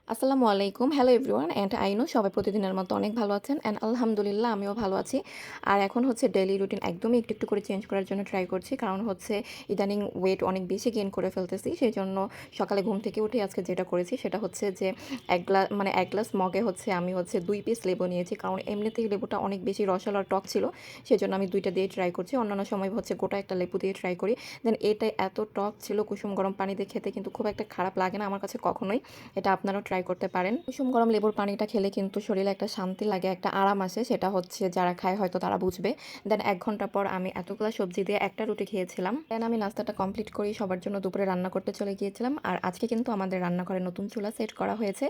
আসসালামু আলাইকুম। Hello everyone and I know সবাই প্রতিদিনের মতো অনেক ভালো আছেন অ্যান্ড আলহামদুলিল্লাহ আমিও ভালো আছি। আর এখন হচ্ছে ডেইলি রুটিন একদমই একটু, একটু করে চেঞ্জ করার জন্য ট্রাই করছি। কারণ হচ্ছে ইদানিং ওয়েট অনেক বেশি গেইন করে ফেলতেছি। সেজন্য সকালে ঘুম থেকে উঠেই আজকে যেটা করেছি সেটা হচ্ছে যে ১ গ্লাস মগে হচ্ছে আমি হচ্ছে ২ পিস লেবু নিয়েছি। কারণ এমনিতেই লেবুটা অনেক বেশি রসালো আর টক ছিল। সেজন্য আমি ২ টা দিয়ে ট্রাই করছি। অন্যান্য সময় হচ্ছে গোটা একটা লেবু দিয়ে ট্রাই করি। দেন এটা এত টক ছিল কুসুম গরম পানি দিয়ে খেতে কিন্তু খুব একটা খারাপ লাগে না আমার কাছে কখনোই। এটা আপনারাও ট্রাই করতে পারেন। কুসুম গরম লেবুর পানিটা খেলে কিন্তু শরীরে একটা শান্তি লাগে, একটা আরাম আসে। সেটা হচ্ছে যারা খায় হয়তো তারা বুঝবে। দেন ১ ঘন্টা পর আমি এতগুলা সবজি দিয়ে একটা রুটি খেয়েছিলাম। দেন আমি নাস্তাটা কমপ্লিট করি সবার জন্য দুপুরে রান্না করতে চলে গিয়েছিলাম। আর আজকে কিন্তু আমাদের রান্নাঘরে নতুন চুলা সেট করা হয়েছে।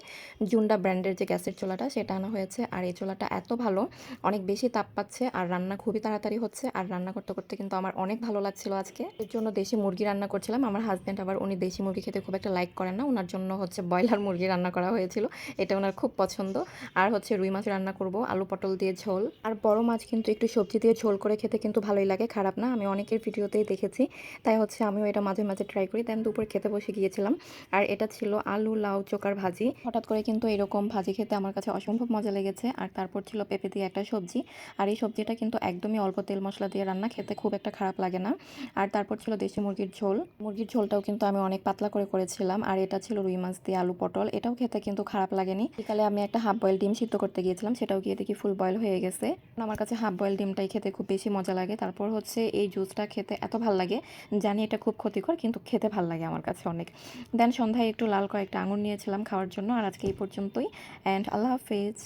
জুন্ডা ব্র্যান্ডের যে গ্যাসের চুলাটা সেটা আনা হয়েছে। আর এই চুলাটা এত ভালো, অনেক বেশি তাপ পাচ্ছে আর রান্না খুবই তাড়াতাড়ি হচ্ছে। আর রান্না করতে, করতে কিন্তু আমার অনেক ভালো লাগছিল আজকে। এর জন্য দেশি মুরগি রান্না করছিলাম। আমার হাসব্যান্ড আবার উনি দেশি মুরগি খেতে খুব একটা লাইক করেন না। উনার জন্য হচ্ছে ব্রয়লার মুরগি রান্না করা হয়েছিল। এটা উনার খুব পছন্দ। আর হচ্ছে রুই মাছ রান্না করব আলু পটল দিয়ে ঝোল। আর বড় মাছ কিন্তু একটু সবজি দিয়ে ঝোল করে খেতে কিন্তু ভালোই লাগে, খারাপ না। আমি অনেকের ভিডিওতেই দেখেছি। তাই হচ্ছে আমিও এটা মাঝে, মাঝে ট্রাই করি। দেন দুপুরে খেতে বসে গিয়েছিলাম। আর এটা ছিল আলু লাউ চোকার ভাজি। হঠাৎ করে কিন্তু এরকম ভাজি খেতে আমার কাছে অসম্ভব মজা লেগেছে। আর তারপর ছিল পেঁপে দিয়ে একটা সবজি। আর এই সবজিটা কিন্তু একদমই অল্প তেল মশলা দিয়ে রান্না, খেতে খুব একটা খারাপ লাগে না। আর তারপর ছিল দেশি মুরগির ঝোল। মুরগির ঝোলটাও কিন্তু আমি অনেক পাতলা করে করেছিলাম। আর এটা ছিল রুই মাছ দিয়ে আলু পটল। এটাও খেতে কিন্তু খারাপ লাগেনি। বিকালে আমি একটা হাফ বয়েল ডিম সিদ্ধ করতে গিয়েছিলাম, সেটাও গিয়ে দেখি ফুল বয়েল হয়ে গেছে। আমার কাছে হাফ বয়েল ডিমটাই খেতে খুব বেশি মজা লাগে। তারপর হচ্ছে এই জুসটা খেতে এত ভাল লাগে, জানি এটা খুব ক্ষতিকর কিন্তু খেতে ভাল লাগে আমার কাছে অনেক। দেন সন্ধ্যায় একটু লাল কয়েকটা আঙুর নিয়েছিলাম খাওয়ার জন্য। আর আজকে এই পর্যন্তই, অ্যান্ড আল্লাহ হাফেজ।